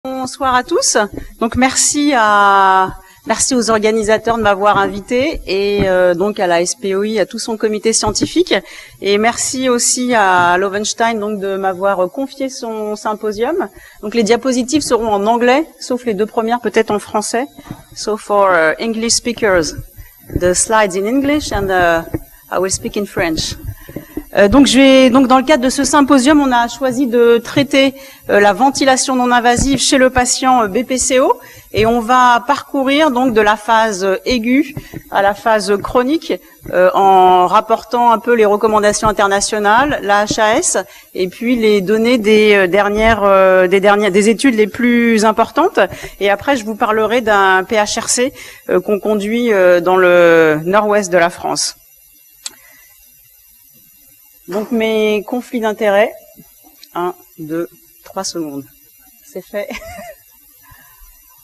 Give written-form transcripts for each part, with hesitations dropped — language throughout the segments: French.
Bonsoir à tous. Donc merci aux organisateurs de m'avoir invité et donc à la SPOI, à tout son comité scientifique, et merci aussi à Lowenstein donc de m'avoir confié son symposium. Donc les diapositives seront en anglais, sauf les deux premières peut-être en français. So for English speakers, the slides in English and I will speak in French. Donc dans le cadre de ce symposium, on a choisi de traiter la ventilation non invasive chez le patient BPCO, et on va parcourir donc de la phase aiguë à la phase chronique en rapportant un peu les recommandations internationales, la HAS, et puis les données des études les plus importantes. Et après, je vous parlerai d'un PHRC qu'on conduit dans le nord-ouest de la France. Donc mes conflits d'intérêts, 1, 2, 3 secondes, c'est fait.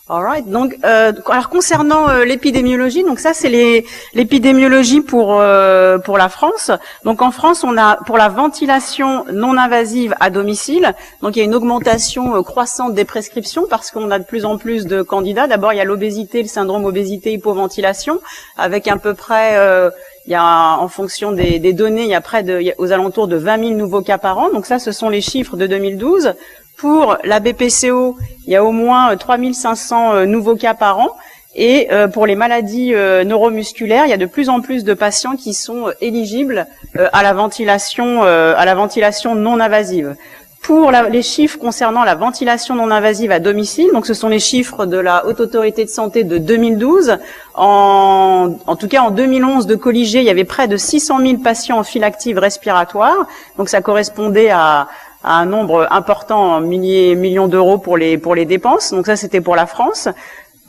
Alright. Donc, alors concernant l'épidémiologie, donc ça c'est l'épidémiologie pour la France. Donc en France, on a pour la ventilation non invasive à domicile, donc il y a une augmentation croissante des prescriptions parce qu'on a de plus en plus de candidats. D'abord, il y a l'obésité, le syndrome obésité-hypoventilation, avec à peu près il y a, en fonction des données, il y a aux alentours de 20 000 nouveaux cas par an. Donc ça, ce sont les chiffres de 2012. Pour la BPCO, il y a au moins 3 500 nouveaux cas par an. Et pour les maladies neuromusculaires, il y a de plus en plus de patients qui sont éligibles à la ventilation non invasive. Pour les chiffres concernant la ventilation non invasive à domicile, donc ce sont les chiffres de la Haute Autorité de Santé de 2012. En tout cas, en 2011, de Colligé, il y avait près de 600 000 patients en file active respiratoire. Donc ça correspondait à un nombre important, millions d'euros pour les dépenses. Donc ça, c'était pour la France.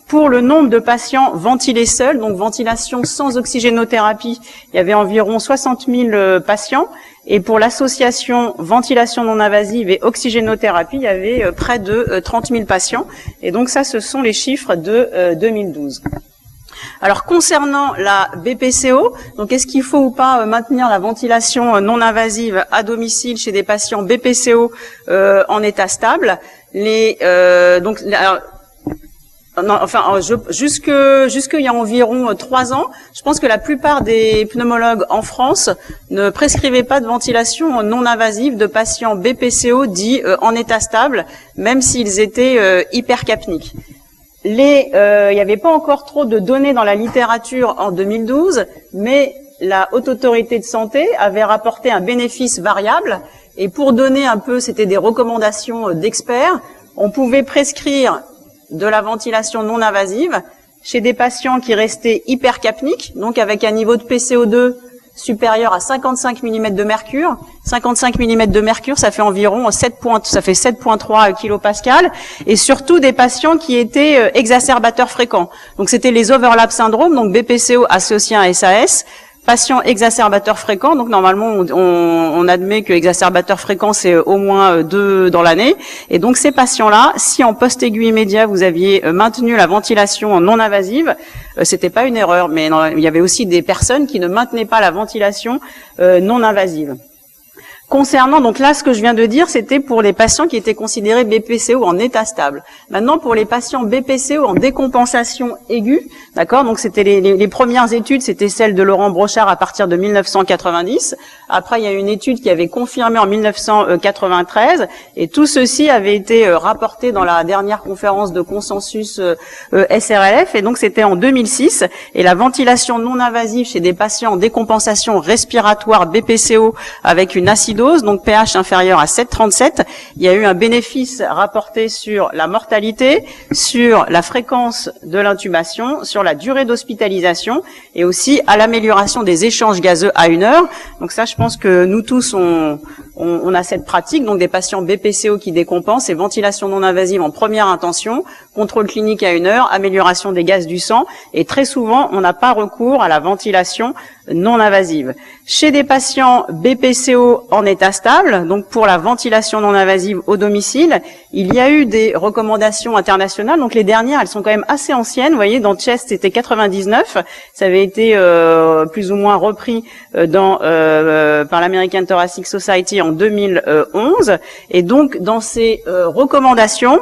Pour le nombre de patients ventilés seuls, donc ventilation sans oxygénothérapie, il y avait environ 60 000 patients. Et pour l'association ventilation non invasive et oxygénothérapie, il y avait près de 30 000 patients. Et donc ça, ce sont les chiffres de 2012. Alors concernant la BPCO, donc est-ce qu'il faut ou pas maintenir la ventilation non invasive à domicile chez des patients BPCO en état stable? Jusque il y a environ 3 ans, je pense que la plupart des pneumologues en France ne prescrivaient pas de ventilation non invasive de patients BPCO dits en état stable, même s'ils étaient hypercapniques. Il n'y avait pas encore trop de données dans la littérature en 2012, mais la Haute Autorité de Santé avait rapporté un bénéfice variable, et pour donner un peu, c'était des recommandations d'experts, on pouvait prescrire de la ventilation non invasive chez des patients qui restaient hypercapniques, donc avec un niveau de PCO2 supérieur à 55 mm de mercure. 55 mm de mercure, ça fait environ 7,3 kPa, et surtout des patients qui étaient exacerbateurs fréquents. Donc c'était les overlap syndromes, donc BPCO associé à un SAS, patients exacerbateurs fréquents. Donc normalement on admet que exacerbateurs fréquents c'est au moins 2 dans l'année, et donc ces patients-là, si en post-aigu immédiat vous aviez maintenu la ventilation non invasive, c'était pas une erreur, mais il y avait aussi des personnes qui ne maintenaient pas la ventilation non invasive. Concernant, donc là, ce que je viens de dire, c'était pour les patients qui étaient considérés BPCO en état stable. Maintenant, pour les patients BPCO en décompensation aiguë, d'accord, donc c'était les premières études, c'était celle de Laurent Brochard à partir de 1990. Après, il y a une étude qui avait confirmé en 1993, et tout ceci avait été rapporté dans la dernière conférence de consensus SRLF, et donc c'était en 2006, et la ventilation non invasive chez des patients en décompensation respiratoire BPCO avec une acidose, donc pH inférieur à 7,37, il y a eu un bénéfice rapporté sur la mortalité, sur la fréquence de l'intubation, sur la durée d'hospitalisation, et aussi à l'amélioration des échanges gazeux à 1 heure. Donc ça, je pense que nous tous, on a cette pratique, donc des patients BPCO qui décompensent, et ventilation non invasive en première intention, contrôle clinique à 1 heure, amélioration des gaz du sang, et très souvent, on n'a pas recours à la ventilation non invasive. Chez des patients BPCO en état stable, donc pour la ventilation non invasive au domicile, il y a eu des recommandations internationales. Donc les dernières, elles sont quand même assez anciennes. Vous voyez, dans Chest, c'était 99. Ça avait été plus ou moins repris par l'American Thoracic Society en 2011. Et donc, dans ces recommandations,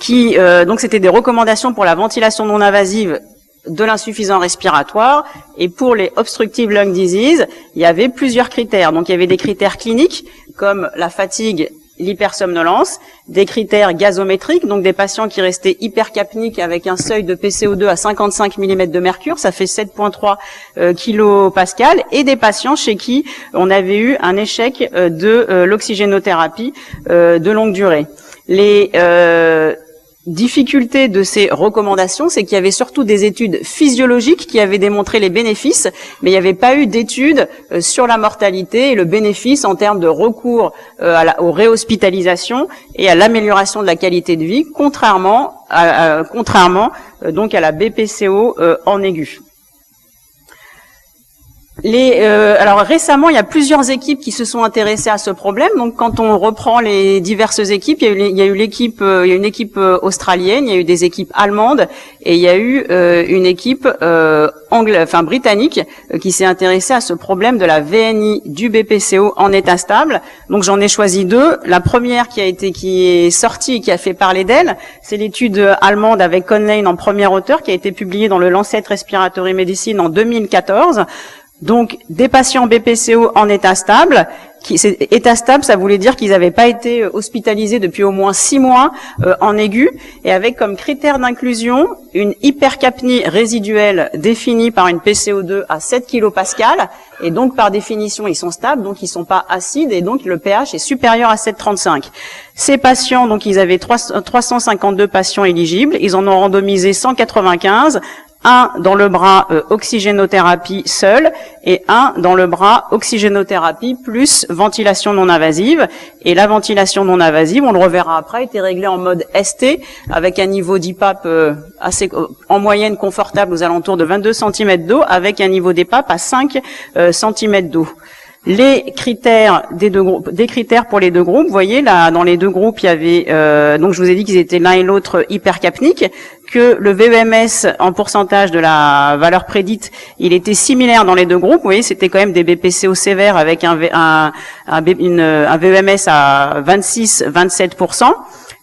Donc c'était des recommandations pour la ventilation non invasive de l'insuffisance respiratoire, et pour les obstructive lung disease, il y avait plusieurs critères. Donc il y avait des critères cliniques comme la fatigue, l'hypersomnolence, des critères gazométriques, donc des patients qui restaient hypercapniques avec un seuil de PCO2 à 55 mm de mercure, ça fait 7,3 kPa, et des patients chez qui on avait eu un échec de l'oxygénothérapie de longue durée. Les difficulté de ces recommandations, c'est qu'il y avait surtout des études physiologiques qui avaient démontré les bénéfices, mais il n'y avait pas eu d'études sur la mortalité et le bénéfice en termes de recours aux réhospitalisations et à l'amélioration de la qualité de vie, contrairement donc à la BPCO en aigu. Alors récemment, il y a plusieurs équipes qui se sont intéressées à ce problème. Donc, quand on reprend les diverses équipes, il y a une équipe australienne, il y a eu des équipes allemandes, et il y a eu une équipe britannique qui s'est intéressée à ce problème de la VNI du BPCO en état stable. Donc, j'en ai choisi deux. La première qui est sortie et qui a fait parler d'elle, c'est l'étude allemande avec Conlane en premier auteur, qui a été publiée dans le Lancet Respiratory Medicine en 2014. Donc, des patients BPCO en état stable. État stable, ça voulait dire qu'ils n'avaient pas été hospitalisés depuis au moins 6 mois en aigu, et avec comme critère d'inclusion une hypercapnie résiduelle définie par une PCO2 à 7 kPa, et donc par définition ils sont stables, donc ils sont pas acides, et donc le pH est supérieur à 7,35. Ces patients, donc ils avaient 352 patients éligibles, ils en ont randomisé 195, un dans le bras oxygénothérapie seule et un dans le bras oxygénothérapie plus ventilation non invasive. Et la ventilation non invasive, on le reverra après, était réglée en mode ST avec un niveau d'IPAP assez en moyenne confortable aux alentours de 22 cm d'eau, avec un niveau d'EPAP à 5 cm d'eau. Les critères des critères pour les deux groupes, vous voyez là, dans les deux groupes, il y avait donc je vous ai dit qu'ils étaient l'un et l'autre hypercapniques, que le VEMS en pourcentage de la valeur prédite, il était similaire dans les deux groupes. Vous voyez, c'était quand même des BPCO sévères avec un VEMS à 26-27%.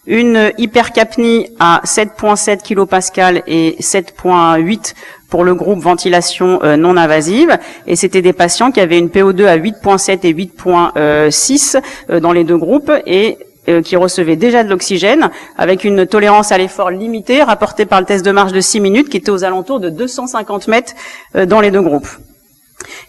Une hypercapnie à 7,7 kPa et 7,8 pour le groupe ventilation non invasive, et c'était des patients qui avaient une PO2 à 8,7 et 8,6 dans les deux groupes, et qui recevaient déjà de l'oxygène, avec une tolérance à l'effort limitée, rapportée par le test de marche de 6 minutes, qui était aux alentours de 250 mètres dans les deux groupes.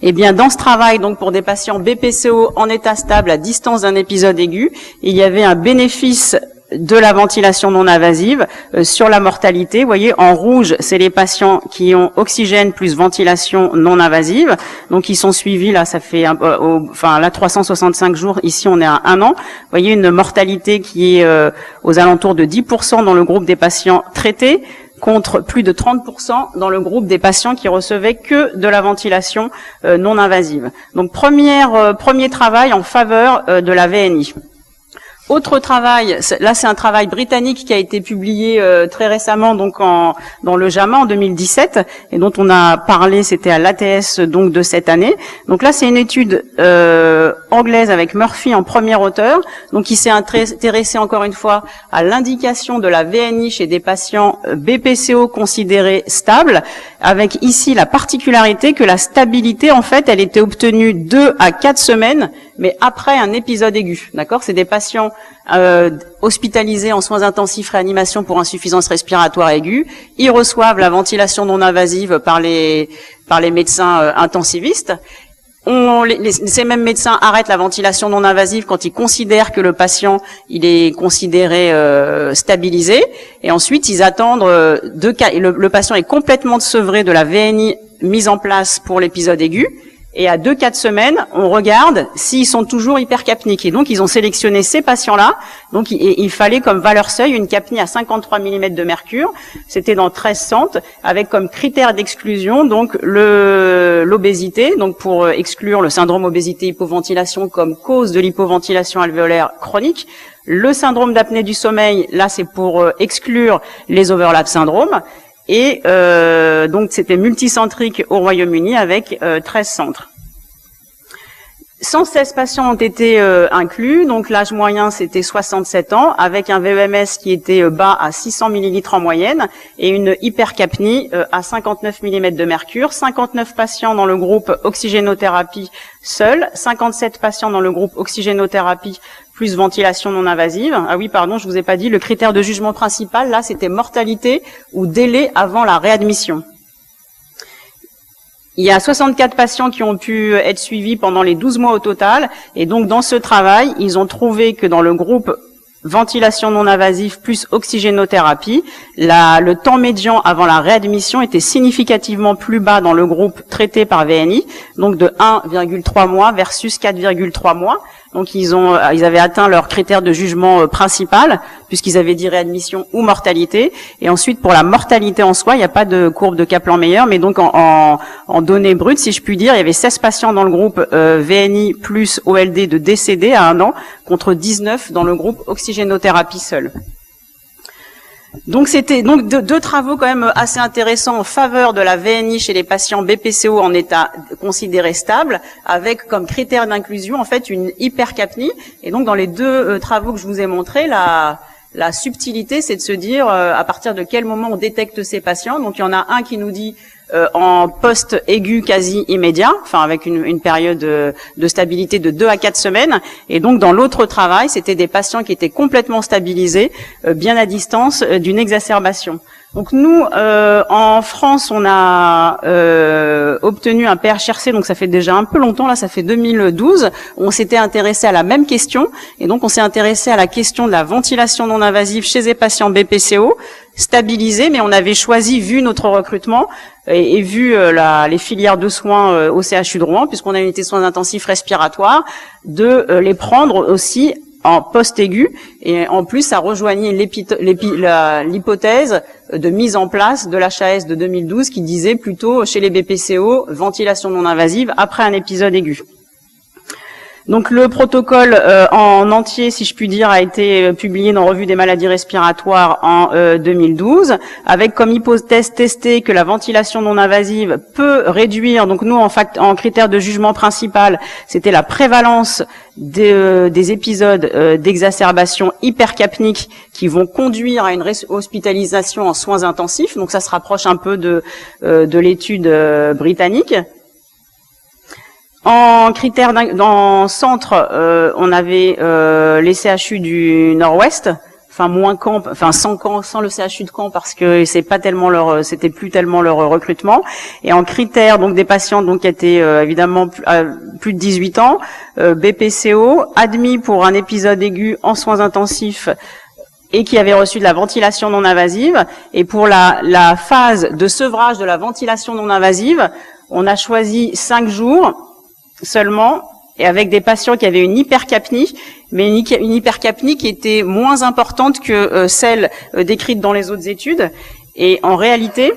Eh bien, dans ce travail, donc pour des patients BPCO en état stable à distance d'un épisode aigu, il y avait un bénéfice de la ventilation non invasive sur la mortalité. Vous voyez, en rouge, c'est les patients qui ont oxygène plus ventilation non invasive. Donc, ils sont suivis, là, ça fait, là, 365 jours. Ici, on est à 1 an. Vous voyez, une mortalité qui est aux alentours de 10% dans le groupe des patients traités, contre plus de 30% dans le groupe des patients qui recevaient que de la ventilation non invasive. Donc, premier travail en faveur de la VNI. Autre travail, là c'est un travail britannique qui a été publié très récemment, donc dans le JAMA en 2017, et dont on a parlé, c'était à l'ATS donc de cette année. Donc là c'est une étude anglaise avec Murphy en premier auteur, donc qui s'est intéressé encore une fois à l'indication de la VNI chez des patients BPCO considérés stables, avec ici la particularité que la stabilité en fait elle était obtenue 2 à 4 semaines, mais après un épisode aigu. D'accord, c'est des patients hospitalisés en soins intensifs réanimation pour insuffisance respiratoire aiguë. Ils reçoivent la ventilation non invasive par les médecins intensivistes. Ces mêmes médecins arrêtent la ventilation non invasive quand ils considèrent que le patient il est considéré stabilisé, et ensuite ils attendent le patient est complètement sevré de la VNI mise en place pour l'épisode aigu. Et à 2-4 semaines, on regarde s'ils sont toujours hypercapniques. Et donc, ils ont sélectionné ces patients-là. Donc, il fallait comme valeur seuil une capnie à 53 mm de mercure. C'était dans 13 centres, avec comme critère d'exclusion donc l'obésité. Donc, pour exclure le syndrome obésité-hypoventilation comme cause de l'hypoventilation alvéolaire chronique. Le syndrome d'apnée du sommeil, là, c'est pour exclure les overlap syndromes. Et donc c'était multicentrique au Royaume-Uni avec 13 centres. 116 patients ont été inclus, donc l'âge moyen c'était 67 ans, avec un VEMS qui était bas à 600 ml en moyenne et une hypercapnie à 59 mm de mercure. 59 patients dans le groupe oxygénothérapie seul, 57 patients dans le groupe oxygénothérapie plus ventilation non invasive. Ah oui, pardon, je vous ai pas dit, le critère de jugement principal, là, c'était mortalité ou délai avant la réadmission. Il y a 64 patients qui ont pu être suivis pendant les 12 mois au total. Et donc, dans ce travail, ils ont trouvé que dans le groupe ventilation non invasive plus oxygénothérapie, le temps médian avant la réadmission était significativement plus bas dans le groupe traité par VNI, donc de 1,3 mois versus 4,3 mois. Donc ils avaient atteint leur critère de jugement principal, puisqu'ils avaient dit réadmission ou mortalité. Et ensuite, pour la mortalité en soi, il n'y a pas de courbe de Kaplan-Meier, mais donc en données brutes, si je puis dire, il y avait 16 patients dans le groupe VNI plus OLD de décédés à 1 an, contre 19 dans le groupe oxygénothérapie seule. Donc c'était deux travaux quand même assez intéressants en faveur de la VNI chez les patients BPCO en état considéré stable, avec comme critère d'inclusion en fait une hypercapnie. Et donc dans les deux travaux que je vous ai montrés, la subtilité, c'est de se dire à partir de quel moment on détecte ces patients. Donc il y en a un qui nous dit en post-aigu quasi immédiat, enfin avec une période de stabilité de 2 à 4 semaines. Et donc dans l'autre travail, c'était des patients qui étaient complètement stabilisés, bien à distance d'une exacerbation. Donc nous, en France, on a obtenu un PHRC, donc ça fait déjà un peu longtemps, là ça fait 2012, on s'était intéressé à la même question, et donc on s'est intéressé à la question de la ventilation non invasive chez les patients BPCO, stabilisés, mais on avait choisi, vu notre recrutement, et vu les filières de soins au CHU de Rouen, puisqu'on a une unité de soins intensifs respiratoires, de les prendre aussi en post-aigu, et en plus ça rejoignait l'hypothèse de mise en place de l'HAS de 2012 qui disait plutôt chez les BPCO, ventilation non invasive après un épisode aigu. Donc le protocole en entier, si je puis dire, a été publié dans Revue des maladies respiratoires en 2012, avec comme hypothèse testée que la ventilation non invasive peut réduire, donc nous en critère de jugement principal, c'était la prévalence des épisodes d'exacerbation hypercapnique qui vont conduire à une hospitalisation en soins intensifs, donc ça se rapproche un peu de l'étude britannique. En critères dans centre, on avait les CHU du Nord-Ouest, enfin moins Caen, enfin sans le CHU de Caen parce que c'était plus tellement leur recrutement. Et en critères donc des patients donc qui étaient évidemment plus de 18 ans, BPCO, admis pour un épisode aigu en soins intensifs et qui avaient reçu de la ventilation non invasive. Et pour la phase de sevrage de la ventilation non invasive, on a choisi 5 jours seulement, et avec des patients qui avaient une hypercapnie, mais une hypercapnie qui était moins importante que celle décrite dans les autres études. Et en réalité,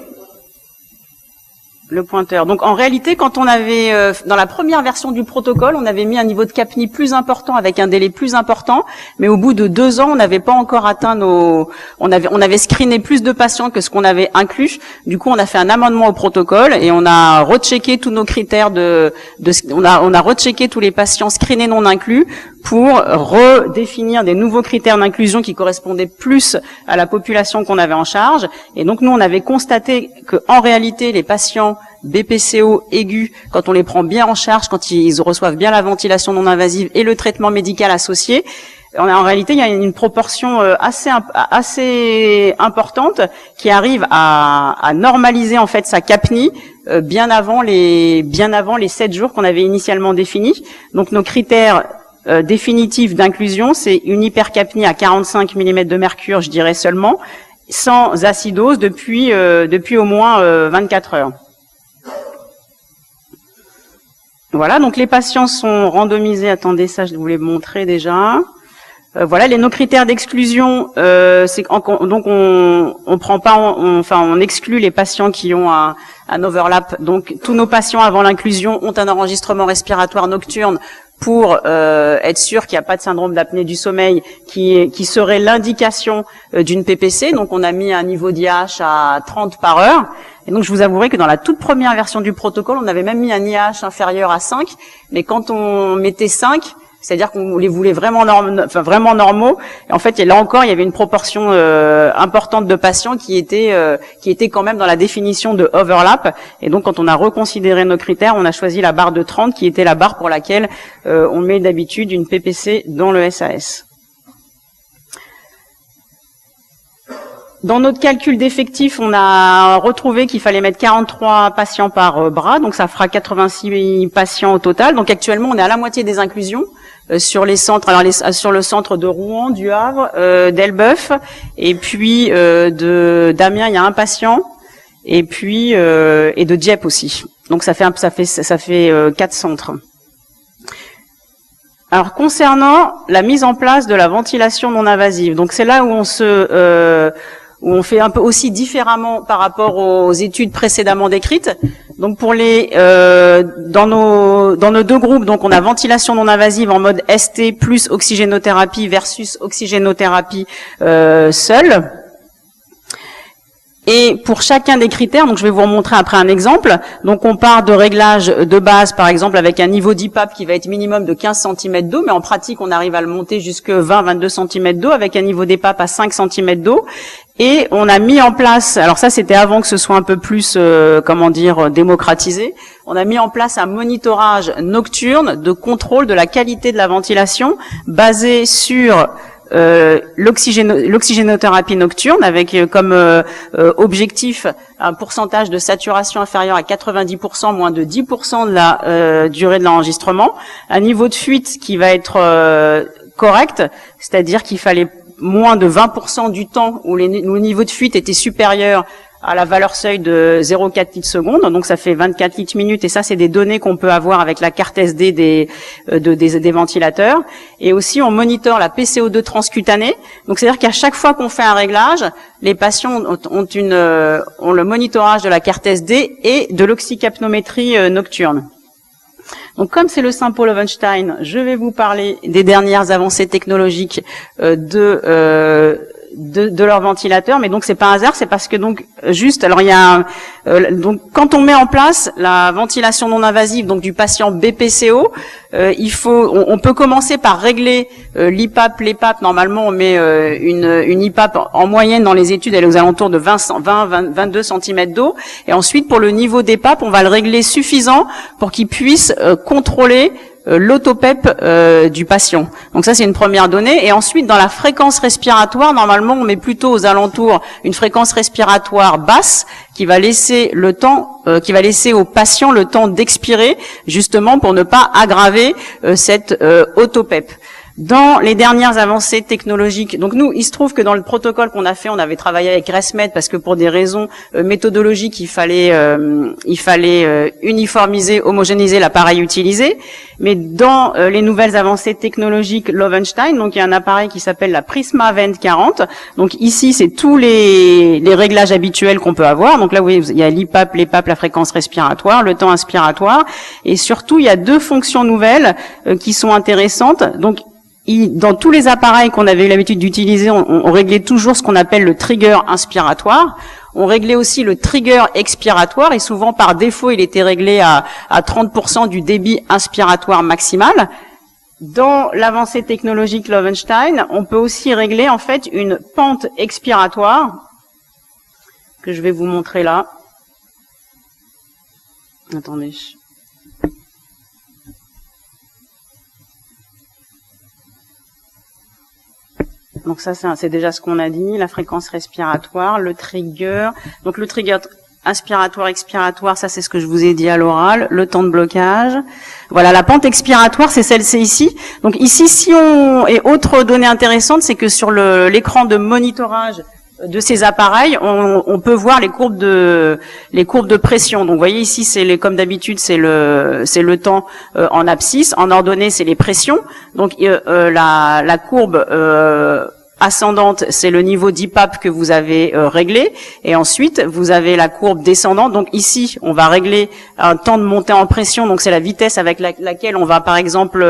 le pointeur. Donc en réalité, quand on avait dans la première version du protocole, on avait mis un niveau de capnie plus important avec un délai plus important, mais au bout de 2 ans, on n'avait pas encore atteint on avait screené plus de patients que ce qu'on avait inclus. Du coup, on a fait un amendement au protocole et on a rechecké tous nos critères on a rechecké tous les patients screenés non inclus pour redéfinir des nouveaux critères d'inclusion qui correspondaient plus à la population qu'on avait en charge. Et donc nous, on avait constaté que en réalité, les patients BPCO aigus, quand on les prend bien en charge, quand ils reçoivent bien la ventilation non invasive et le traitement médical associé, en réalité, il y a une proportion assez importante qui arrive à normaliser en fait sa capnie bien avant les 7 jours qu'on avait initialement définis. Donc nos critères définitif d'inclusion, c'est une hypercapnie à 45 mm de mercure, je dirais seulement, sans acidose depuis au moins 24 heures. Voilà, donc les patients sont randomisés. Attendez, ça je voulais montrer déjà. Voilà, nos critères d'exclusion, c'est donc on prend pas, on exclut les patients qui ont un overlap. Donc tous nos patients avant l'inclusion ont un enregistrement respiratoire nocturne pour être sûr qu'il n'y a pas de syndrome d'apnée du sommeil qui serait l'indication d'une PPC. Donc on a mis un niveau d'IH à 30 par heure. Et donc je vous avouerai que dans la toute première version du protocole, on avait même mis un IH inférieur à 5, mais quand on mettait 5, c'est-à-dire qu'on les voulait vraiment normaux. Et en fait, là encore, il y avait une proportion importante de patients qui étaient quand même dans la définition de overlap. Et donc, quand on a reconsidéré nos critères, on a choisi la barre de 30, qui était la barre pour laquelle on met d'habitude une PPC dans le SAS. Dans notre calcul d'effectifs, on a retrouvé qu'il fallait mettre 43 patients par bras, donc ça fera 86 patients au total. Donc actuellement, on est à la moitié des inclusions sur les centres, alors sur le centre de Rouen, du Havre, d'Elbeuf, et puis d'Amiens, il y a un patient, et puis et de Dieppe aussi. Donc ça fait 4 centres. Alors concernant la mise en place de la ventilation non invasive, donc c'est là où où on fait un peu aussi différemment par rapport aux études précédemment décrites. Donc pour dans nos deux groupes, donc on a ventilation non invasive en mode ST plus oxygénothérapie versus oxygénothérapie seule. Et pour chacun des critères, donc je vais vous remontrer après un exemple. Donc on part de réglages de base, par exemple, avec un niveau d'IPAP qui va être minimum de 15 cm d'eau, mais en pratique, on arrive à le monter jusque 20-22 cm d'eau, avec un niveau d'EPAP à 5 cm d'eau. Et on a mis en place, alors ça c'était avant que ce soit un peu plus, démocratisé, on a mis en place un monitorage nocturne de contrôle de la qualité de la ventilation basé sur l'oxygénothérapie nocturne avec comme objectif un pourcentage de saturation inférieur à 90%, moins de 10% de la durée de l'enregistrement, un niveau de fuite qui va être correct, c'est-à-dire qu'il fallait moins de 20% du temps où le niveau de fuite était supérieur à la valeur seuil de 0,4 litres seconde, donc ça fait 24 litres minutes, et ça c'est des données qu'on peut avoir avec la carte SD des ventilateurs. Et aussi on monitore la PCO2 transcutanée, donc c'est-à-dire qu'à chaque fois qu'on fait un réglage, les patients ont le monitorage de la carte SD et de l'oxycapnométrie nocturne. Donc comme c'est le Saint Paul-Loewenstein, je vais vous parler des dernières avancées technologiques de leur ventilateur, mais donc c'est pas un hasard, c'est parce que donc juste, alors il y a donc quand on met en place la ventilation non invasive donc du patient BPCO, on peut commencer par régler l'IPAP, l'EPAP. Normalement on met une IPAP en moyenne dans les études, elle est aux alentours de 22 cm d'eau, et ensuite pour le niveau d'EPAP, on va le régler suffisant pour qu'il puisse contrôler l'autopep du patient. Donc ça c'est une première donnée. Et ensuite dans la fréquence respiratoire, normalement on met plutôt aux alentours une fréquence respiratoire basse qui va laisser au patient le temps d'expirer, justement pour ne pas aggraver cette autopep. Dans les dernières avancées technologiques, donc nous, il se trouve que dans le protocole qu'on a fait, on avait travaillé avec ResMed parce que pour des raisons méthodologiques, il fallait uniformiser, homogénéiser l'appareil utilisé. Mais dans les nouvelles avancées technologiques Loewenstein, donc il y a un appareil qui s'appelle la Prisma Vent 40. Donc ici, c'est tous les réglages habituels qu'on peut avoir. Donc là, vous voyez, il y a l'IPAP, l'EPAP, la fréquence respiratoire, le temps inspiratoire, et surtout, il y a deux fonctions nouvelles qui sont intéressantes. Donc dans tous les appareils qu'on avait eu l'habitude d'utiliser, on réglait toujours ce qu'on appelle le trigger inspiratoire. On réglait aussi le trigger expiratoire, et souvent par défaut, il était réglé à 30% du débit inspiratoire maximal. Dans l'avancée technologique Loewenstein, on peut aussi régler en fait une pente expiratoire que je vais vous montrer là. Attendez. Donc ça, c'est déjà ce qu'on a dit, la fréquence respiratoire, le trigger. Donc le trigger inspiratoire, expiratoire, ça c'est ce que je vous ai dit à l'oral, le temps de blocage. Voilà, la pente expiratoire, c'est ici. Donc ici, et autre donnée intéressante, c'est que sur l'écran de monitorage de ces appareils, on peut voir les courbes de pression. Donc vous voyez ici, comme d'habitude, c'est le temps en abscisse. En ordonnée, c'est les pressions. Donc la courbe ascendante, c'est le niveau d'IPAP que vous avez réglé, et ensuite vous avez la courbe descendante. Donc ici, on va régler un temps de montée en pression, donc c'est la vitesse avec laquelle on va par exemple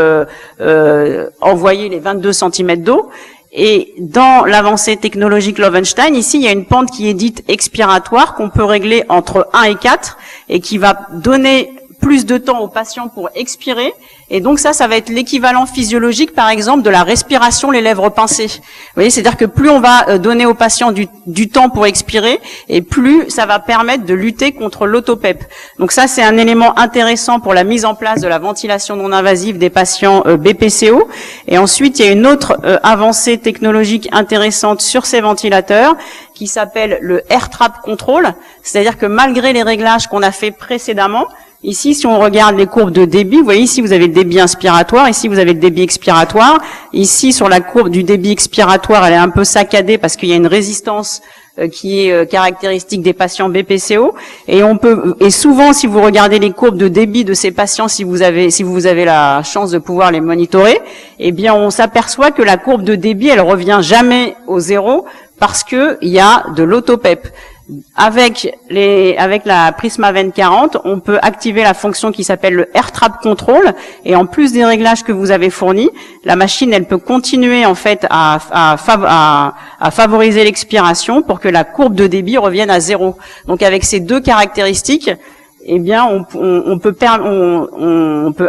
envoyer les 22 cm d'eau. Et dans l'avancée technologique Lowenstein, ici, il y a une pente qui est dite expiratoire qu'on peut régler entre 1 et 4 et qui va donner plus de temps au patient pour expirer. Et donc ça va être l'équivalent physiologique, par exemple, de la respiration les lèvres pincées. Vous voyez, c'est-à-dire que plus on va donner au patient du temps pour expirer, et plus ça va permettre de lutter contre l'autopep. Donc ça, c'est un élément intéressant pour la mise en place de la ventilation non invasive des patients BPCO. Et ensuite, il y a une autre avancée technologique intéressante sur ces ventilateurs qui s'appelle le Air Trap Control. C'est-à-dire que malgré les réglages qu'on a fait précédemment, ici, si on regarde les courbes de débit, vous voyez ici vous avez le débit inspiratoire, ici vous avez le débit expiratoire. Ici, sur la courbe du débit expiratoire, elle est un peu saccadée parce qu'il y a une résistance qui est caractéristique des patients BPCO. Et souvent, si vous regardez les courbes de débit de ces patients, si vous avez la chance de pouvoir les monitorer, eh bien, on s'aperçoit que la courbe de débit, elle revient jamais au zéro parce que il y a de l'autopep. Avec la Prisma 2040, on peut activer la fonction qui s'appelle le Air Trap Control, et en plus des réglages que vous avez fournis, la machine, elle peut continuer en fait à favoriser l'expiration pour que la courbe de débit revienne à zéro. Donc avec ces deux caractéristiques, eh bien, on peut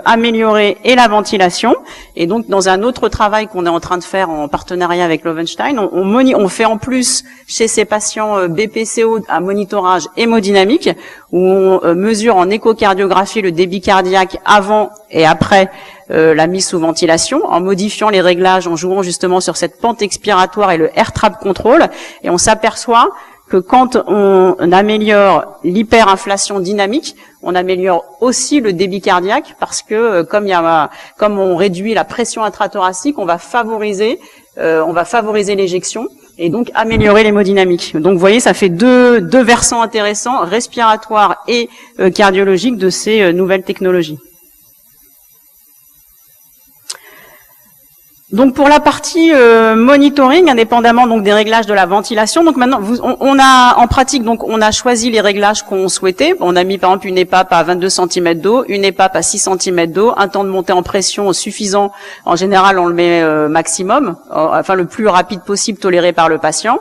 améliorer et la ventilation. Et donc, dans un autre travail qu'on est en train de faire en partenariat avec Lowenstein, on fait en plus chez ces patients BPCO un monitorage hémodynamique où on mesure en échocardiographie le débit cardiaque avant et après la mise sous ventilation, en modifiant les réglages, en jouant justement sur cette pente expiratoire et le Air Trap Control. Et on s'aperçoit que quand on améliore l'hyperinflation dynamique, on améliore aussi le débit cardiaque parce que comme on réduit la pression intrathoracique, on va favoriser l'éjection et donc améliorer l'hémodynamique. Donc vous voyez, ça fait deux versants intéressants, respiratoires et cardiologiques de ces nouvelles technologies. Donc pour la partie monitoring, indépendamment donc des réglages de la ventilation, donc maintenant on a choisi les réglages qu'on souhaitait. On a mis par exemple une EPAP à 22 cm d'eau, une EPAP à 6 cm d'eau, un temps de montée en pression suffisant. En général, on le met maximum, enfin le plus rapide possible toléré par le patient.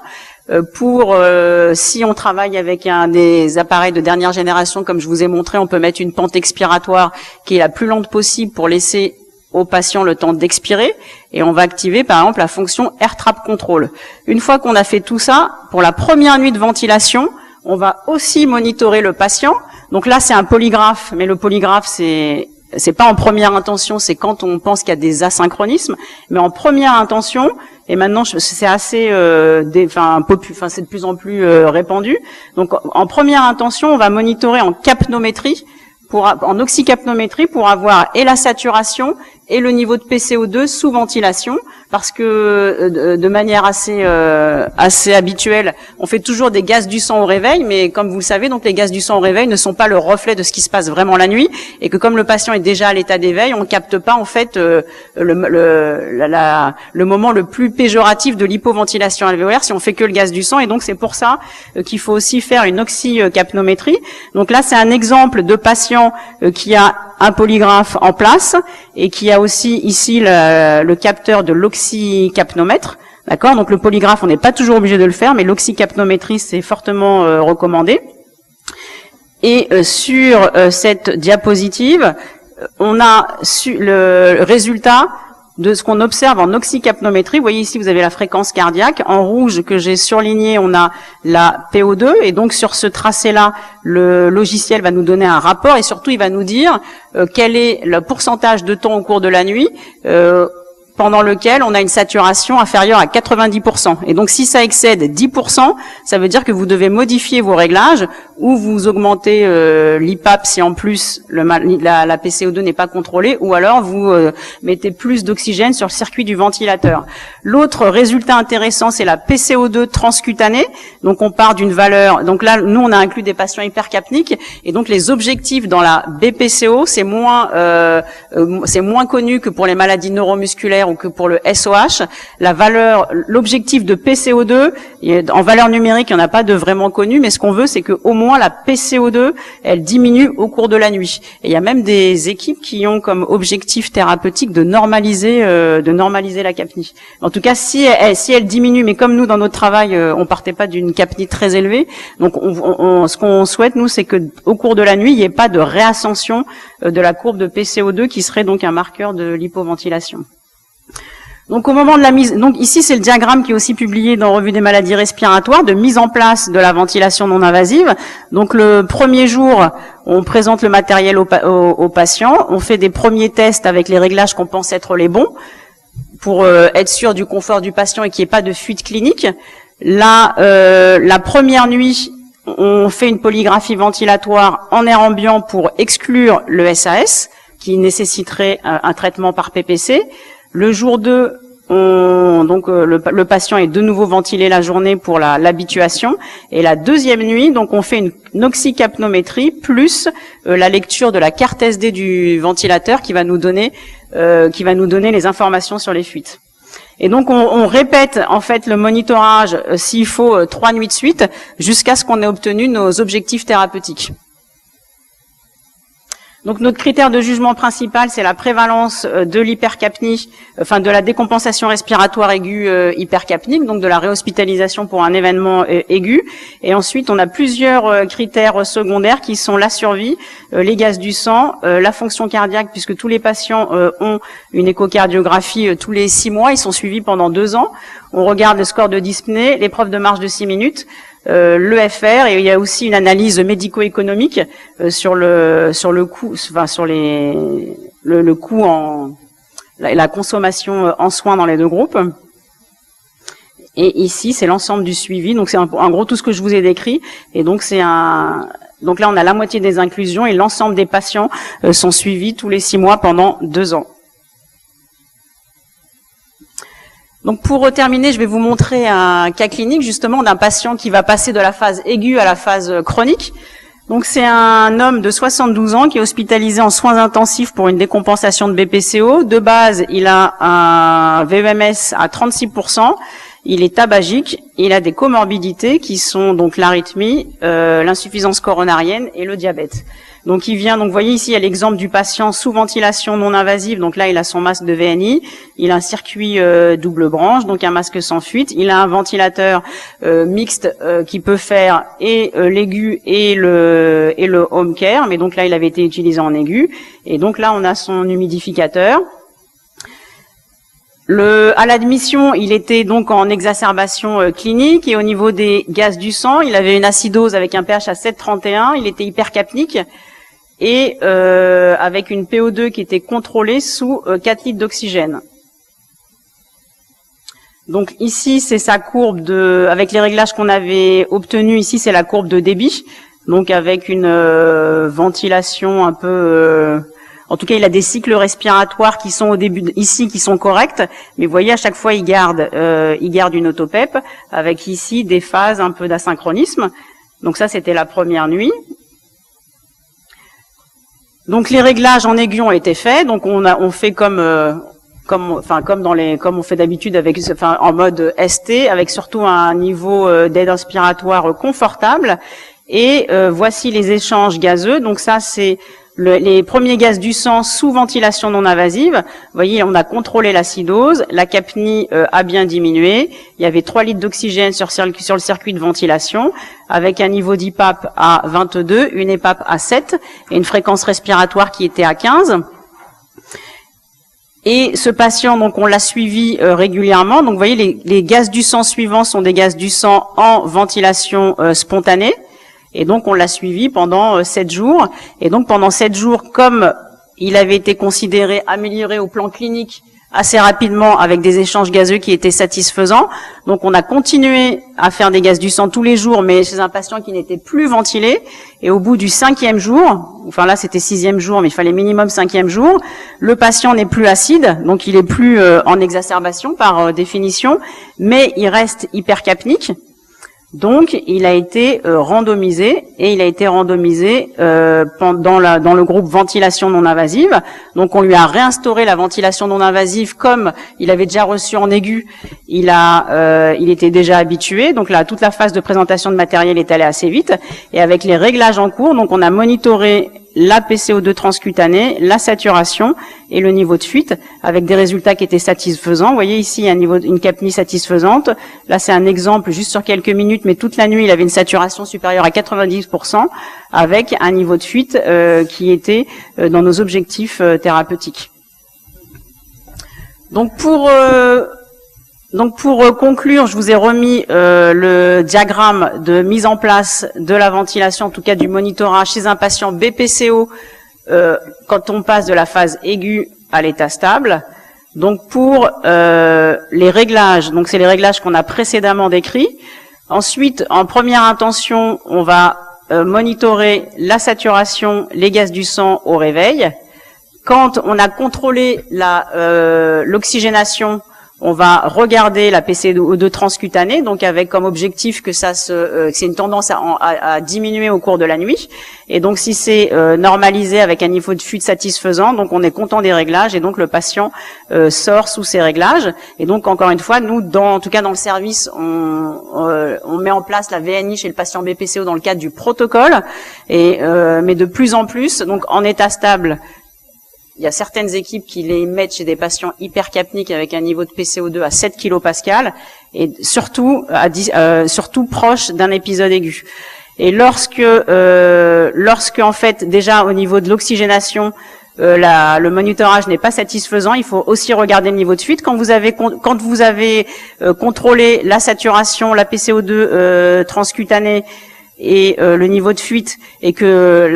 Si on travaille avec des appareils de dernière génération, comme je vous ai montré, on peut mettre une pente expiratoire qui est la plus lente possible pour laisser au patient le temps d'expirer, et on va activer par exemple la fonction Air Trap Control. Une fois qu'on a fait tout ça, pour la première nuit de ventilation, on va aussi monitorer le patient. Donc là, c'est un polygraphe, mais le polygraphe, c'est pas en première intention, c'est quand on pense qu'il y a des asynchronismes, mais en première intention, et maintenant c'est assez c'est de plus en plus répandu. Donc en première intention, on va monitorer en capnométrie, en oxycapnométrie, pour avoir et la saturation et le niveau de PCO2 sous ventilation, parce que de manière assez habituelle, on fait toujours des gaz du sang au réveil, mais comme vous le savez, donc les gaz du sang au réveil ne sont pas le reflet de ce qui se passe vraiment la nuit, et que comme le patient est déjà à l'état d'éveil, on capte pas en fait le moment le plus péjoratif de l'hypoventilation alvéolaire si on fait que le gaz du sang, et donc c'est pour ça qu'il faut aussi faire une oxycapnométrie. Donc là, c'est un exemple de patient qui a un polygraphe en place et qui a aussi ici le capteur de l'oxycapnomètre. D'accord? Donc le polygraphe, on n'est pas toujours obligé de le faire, mais l'oxycapnométrie, c'est fortement recommandé. Et sur cette diapositive, on a le résultat de ce qu'on observe en oxycapnométrie. Vous voyez ici, vous avez la fréquence cardiaque. En rouge que j'ai surligné, on a la PO2. Et donc, sur ce tracé-là, le logiciel va nous donner un rapport et surtout, il va nous dire quel est le pourcentage de temps au cours de la nuit pendant lequel on a une saturation inférieure à 90%. Et donc, si ça excède 10%, ça veut dire que vous devez modifier vos réglages ou vous augmentez l'IPAP si en plus la PCO2 n'est pas contrôlée, ou alors vous mettez plus d'oxygène sur le circuit du ventilateur. L'autre résultat intéressant, c'est la PCO2 transcutanée. Donc, on part d'une valeur... Donc là, nous, on a inclus des patients hypercapniques. Et donc, les objectifs dans la BPCO, c'est moins connu que pour les maladies neuromusculaires ou que pour le SOH, l'objectif de PCO2, en valeur numérique, il n'y en a pas de vraiment connu, mais ce qu'on veut, c'est que au moins la PCO2, elle diminue au cours de la nuit. Et il y a même des équipes qui ont comme objectif thérapeutique de normaliser la capnie. En tout cas, si elle diminue, mais comme nous dans notre travail, on partait pas d'une capnie très élevée, donc ce qu'on souhaite nous, c'est que au cours de la nuit, il n'y ait pas de réascension de la courbe de PCO2 qui serait donc un marqueur de l'hypoventilation. Donc au moment de la mise, donc ici c'est le diagramme qui est aussi publié dans Revue des maladies respiratoires de mise en place de la ventilation non invasive. Donc le premier jour, on présente le matériel aux patients, on fait des premiers tests avec les réglages qu'on pense être les bons pour être sûr du confort du patient et qu'il n'y ait pas de fuite clinique. Là, la première nuit, on fait une polygraphie ventilatoire en air ambiant pour exclure le SAS qui nécessiterait un traitement par PPC. Le jour 2, le patient est de nouveau ventilé la journée pour l'habituation. Et la deuxième nuit, donc on fait une oxycapnométrie plus la lecture de la carte SD du ventilateur qui va nous donner les informations sur les fuites. Et donc on répète en fait le monitorage s'il faut 3 nuits de suite jusqu'à ce qu'on ait obtenu nos objectifs thérapeutiques. Donc notre critère de jugement principal, c'est la prévalence de l'hypercapnie, enfin de la décompensation respiratoire aiguë hypercapnique, donc de la réhospitalisation pour un événement aigu. Et ensuite, on a plusieurs critères secondaires qui sont la survie, les gaz du sang, la fonction cardiaque, puisque tous les patients ont une échocardiographie tous les 6 mois, ils sont suivis pendant 2 ans. On regarde le score de dyspnée, l'épreuve de marche de 6 minutes. L'EFR, et il y a aussi une analyse médico-économique sur le coût, enfin sur le coût en la consommation en soins dans les deux groupes. Et ici, c'est l'ensemble du suivi. Donc c'est en gros tout ce que je vous ai décrit. Et donc donc là, on a la moitié des inclusions et l'ensemble des patients sont suivis tous les 6 mois pendant 2 ans. Donc pour terminer, je vais vous montrer un cas clinique justement d'un patient qui va passer de la phase aiguë à la phase chronique. Donc c'est un homme de 72 ans qui est hospitalisé en soins intensifs pour une décompensation de BPCO. De base, il a un VEMS à 36%, il est tabagique, il a des comorbidités qui sont donc l'arythmie, l'insuffisance coronarienne et le diabète. Donc il vient, donc vous voyez ici, il y a l'exemple du patient sous ventilation non invasive. Donc là, il a son masque de VNI, il a un circuit double branche, donc un masque sans fuite. Il a un ventilateur mixte qui peut faire et l'aigu et le home care, mais donc là, il avait été utilisé en aigu. Et donc là, on a son humidificateur. À l'admission, il était donc en exacerbation clinique et au niveau des gaz du sang, il avait une acidose avec un pH à 7,31, il était hypercapnique et avec une PO2 qui était contrôlée sous 4 litres d'oxygène. Donc ici, c'est sa courbe avec les réglages qu'on avait obtenus, ici c'est la courbe de débit, donc avec une ventilation un peu... En tout cas, il a des cycles respiratoires qui sont au début ici qui sont corrects, mais vous voyez à chaque fois il garde une autopep avec ici des phases un peu d'asynchronisme. Donc ça c'était la première nuit. Donc les réglages en aigu ont été faits, donc on fait comme on fait d'habitude en mode ST avec surtout un niveau d'aide respiratoire confortable et voici les échanges gazeux. Donc ça c'est les premiers gaz du sang sous ventilation non invasive. Vous voyez, on a contrôlé l'acidose, la capnie a bien diminué, il y avait 3 litres d'oxygène sur le circuit de ventilation, avec un niveau d'IPAP à 22, une EPAP à 7, et une fréquence respiratoire qui était à 15. Et ce patient, donc, on l'a suivi régulièrement. Donc, vous voyez, les gaz du sang suivants sont des gaz du sang en ventilation spontanée. Et donc, on l'a suivi pendant 7 jours. Et donc, pendant 7 jours, comme il avait été considéré amélioré au plan clinique assez rapidement avec des échanges gazeux qui étaient satisfaisants, donc on a continué à faire des gaz du sang tous les jours, mais chez un patient qui n'était plus ventilé. Et au bout du 5e jour, enfin là, c'était 6e jour, mais il fallait minimum 5e jour, le patient n'est plus acide, donc il est plus en exacerbation par définition, mais il reste hypercapnique. Donc, il a été randomisé, et il a été randomisé dans le groupe ventilation non invasive. Donc, on lui a réinstauré la ventilation non invasive comme il avait déjà reçu en aigu. Il était déjà habitué. Donc là, toute la phase de présentation de matériel est allée assez vite. Et avec les réglages en cours, donc on a monitoré la PCO2 transcutanée, la saturation et le niveau de fuite, avec des résultats qui étaient satisfaisants. Vous voyez ici une capnie satisfaisante. Là, c'est un exemple juste sur quelques minutes, mais toute la nuit, il avait une saturation supérieure à 90%, avec un niveau de fuite qui était dans nos objectifs thérapeutiques. Donc pour conclure, je vous ai remis le diagramme de mise en place de la ventilation, en tout cas du monitorage chez un patient BPCO quand on passe de la phase aiguë à l'état stable. Donc pour les réglages, donc c'est les réglages qu'on a précédemment décrits. Ensuite, en première intention, on va monitorer la saturation, les gaz du sang au réveil. Quand on a contrôlé l'oxygénation, on va regarder la PCO2 transcutanée, donc avec comme objectif que c'est une tendance à diminuer au cours de la nuit. Et donc si c'est normalisé avec un niveau de fuite satisfaisant, donc on est content des réglages et donc le patient sort sous ces réglages. Et donc encore une fois, nous, en tout cas dans le service, on met en place la VNI chez le patient BPCO dans le cadre du protocole. Mais de plus en plus, donc en état stable, il y a certaines équipes qui les mettent chez des patients hypercapniques avec un niveau de PCO2 à 7 kPa et surtout proche d'un épisode aigu. Et lorsque en fait déjà au niveau de l'oxygénation le monitorage n'est pas satisfaisant, il faut aussi regarder le niveau de fuite. Quand vous avez contrôlé la saturation, la PCO2 transcutanée et le niveau de fuite et que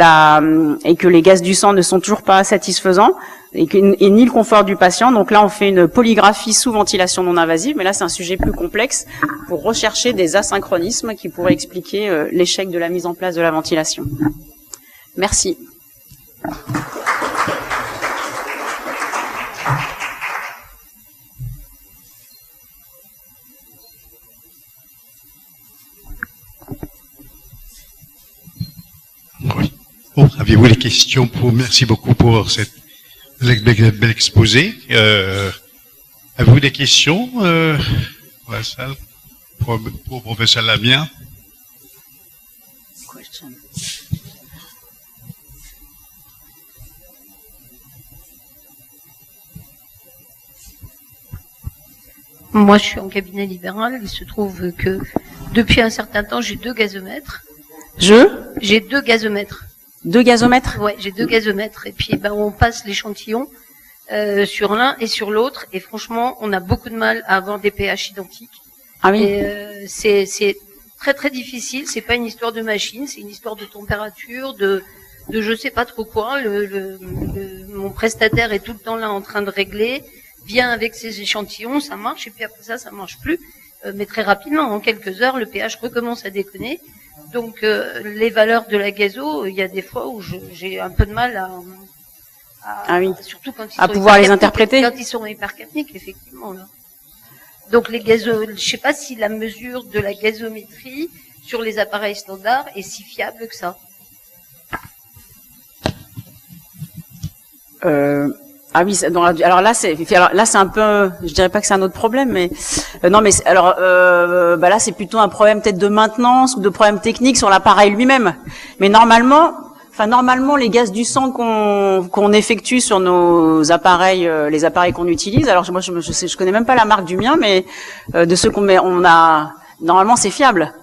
les gaz du sang ne sont toujours pas satisfaisants et ni le confort du patient. Donc là, on fait une polygraphie sous ventilation non invasive, mais là, c'est un sujet plus complexe pour rechercher des asynchronismes qui pourraient expliquer l'échec de la mise en place de la ventilation. Merci. Oui. Bon, avez-vous des questions merci beaucoup pour cette bel exposé. Avez-vous des questions pour la salle, pour professeur Lamien? Moi, je suis en cabinet libéral. Il se trouve que depuis un certain temps, j'ai 2 gazomètres. J'ai 2 gazomètres. 2 gazomètres? Ouais, j'ai 2 gazomètres. Et puis, on passe l'échantillon sur l'un et sur l'autre. Et franchement, on a beaucoup de mal à avoir des pH identiques. Ah oui. Et c'est très très difficile. C'est pas une histoire de machine, c'est une histoire de température, de je sais pas trop quoi. Mon prestataire est tout le temps là en train de régler. Vient avec ses échantillons, ça marche. Et puis après ça marche plus. Mais très rapidement, en quelques heures, le pH recommence à déconner. Donc les valeurs de la gazo, il y a des fois où j'ai un peu de mal surtout quand ils à pouvoir les interpréter. Quand ils sont hypercapniques, effectivement. Là. Donc les gazos, je sais pas si la mesure de la gazométrie sur les appareils standards est si fiable que ça. Ah oui, alors là c'est un peu, je dirais pas que c'est un autre problème, mais non, mais alors là c'est plutôt un problème peut-être de maintenance ou de problème technique sur l'appareil lui-même. Mais normalement les gaz du sang qu'on effectue sur nos appareils, les appareils qu'on utilise. Alors moi je connais même pas la marque du mien, mais de ceux normalement c'est fiable.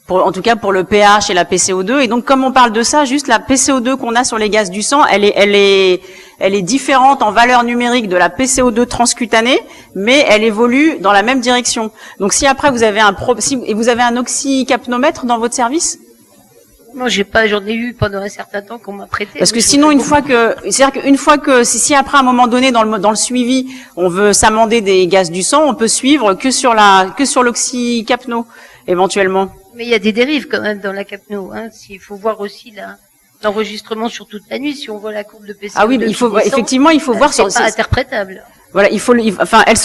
En tout cas pour le pH et la PCO2. Et donc comme on parle de ça, juste la PCO2 qu'on a sur les gaz du sang, elle est différente en valeur numérique de la PCO2 transcutanée, mais elle évolue dans la même direction. Donc si après vous avez vous avez un oxycapnomètre dans votre service? Non, j'en ai eu pendant un certain temps qu'on m'a prêté. Parce que sinon, si après à un moment donné dans le suivi, on veut s'amender des gaz du sang, on peut suivre que sur l'oxycapno éventuellement. Mais il y a des dérives quand même dans la capno. Il faut voir aussi l'enregistrement sur toute la nuit. Si on voit la courbe de PCO2. Ah oui, mais effectivement, il faut voir c'est pas interprétable. Voilà,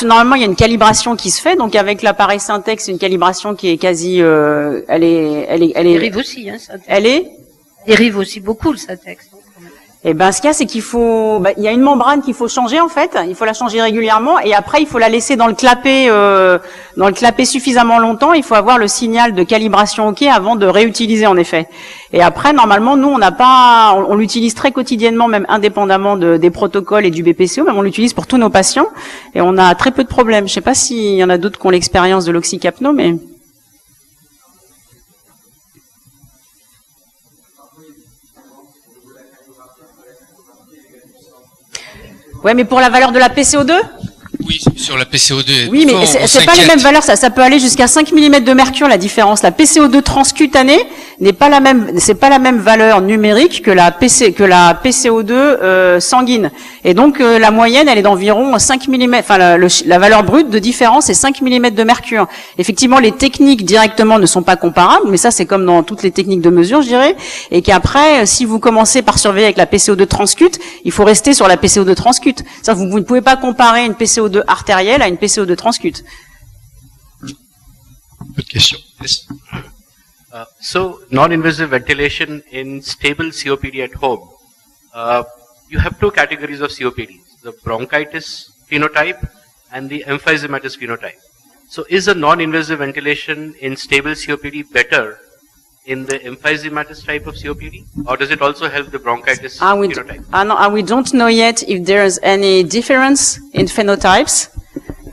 normalement, il y a une calibration qui se fait, donc avec l'appareil Syntex, c'est une calibration qui est quasi, elle Dérive aussi, hein, Syntex. Elle est? Dérive aussi beaucoup, le Syntex. Eh ben, ce qu'il y a, c'est qu'il faut, il y a une membrane qu'il faut changer, en fait. Il faut la changer régulièrement, et après, il faut la laisser dans le clapet suffisamment longtemps. Il faut avoir le signal de calibration OK avant de réutiliser, en effet. Et après, normalement, nous, on l'utilise très quotidiennement, même indépendamment des protocoles et du BPCO, même on l'utilise pour tous nos patients, et on a très peu de problèmes. Je sais pas s'il y en a d'autres qui ont l'expérience de l'oxycapno, mais... Ouais, mais pour la valeur de la PCO2? Oui, sur la PCO2. Oui, mais c'est pas les mêmes valeurs, ça peut aller jusqu'à 5 mm de mercure, la différence. La PCO2 transcutanée n'est pas la même, c'est pas la même valeur numérique que la PCO2 sanguine. Et donc, la moyenne, elle est d'environ 5 mm, enfin, la valeur brute de différence est 5 mm de mercure. Effectivement, les techniques directement ne sont pas comparables, mais ça, c'est comme dans toutes les techniques de mesure, je dirais. Et qu'après, si vous commencez par surveiller avec la PCO2 transcute, il faut rester sur la PCO2 transcute. Ça, vous ne pouvez pas comparer une PCO2 artérielle à une PCO2 transcute. Autre question. Yes. So, non-invasive ventilation in stable COPD at home. You have two categories of COPD, the bronchitis phenotype and the emphysematous phenotype. So, is a non-invasive ventilation in stable COPD better in the emphysematous type of COPD, or does it also help the bronchitis phenotype? We don't know yet if there's any difference in phenotypes,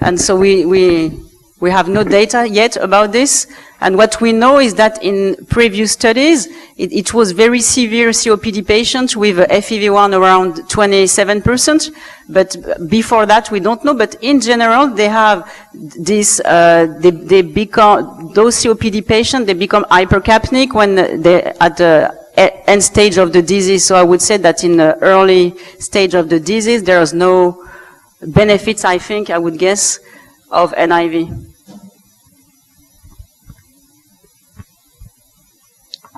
and so we have no data yet about this. And what we know is that in previous studies, it was very severe COPD patients with a FEV1 around 27%. But before that, we don't know. But in general, they have this, they become, those COPD patients, they become hypercapnic when they're at the end stage of the disease. So I would say that in the early stage of the disease, there is no benefits, I think, I would guess, of NIV.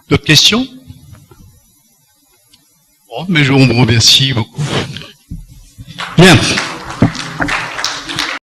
D'autres questions? Bon, mais je vous remercie beaucoup. Bien.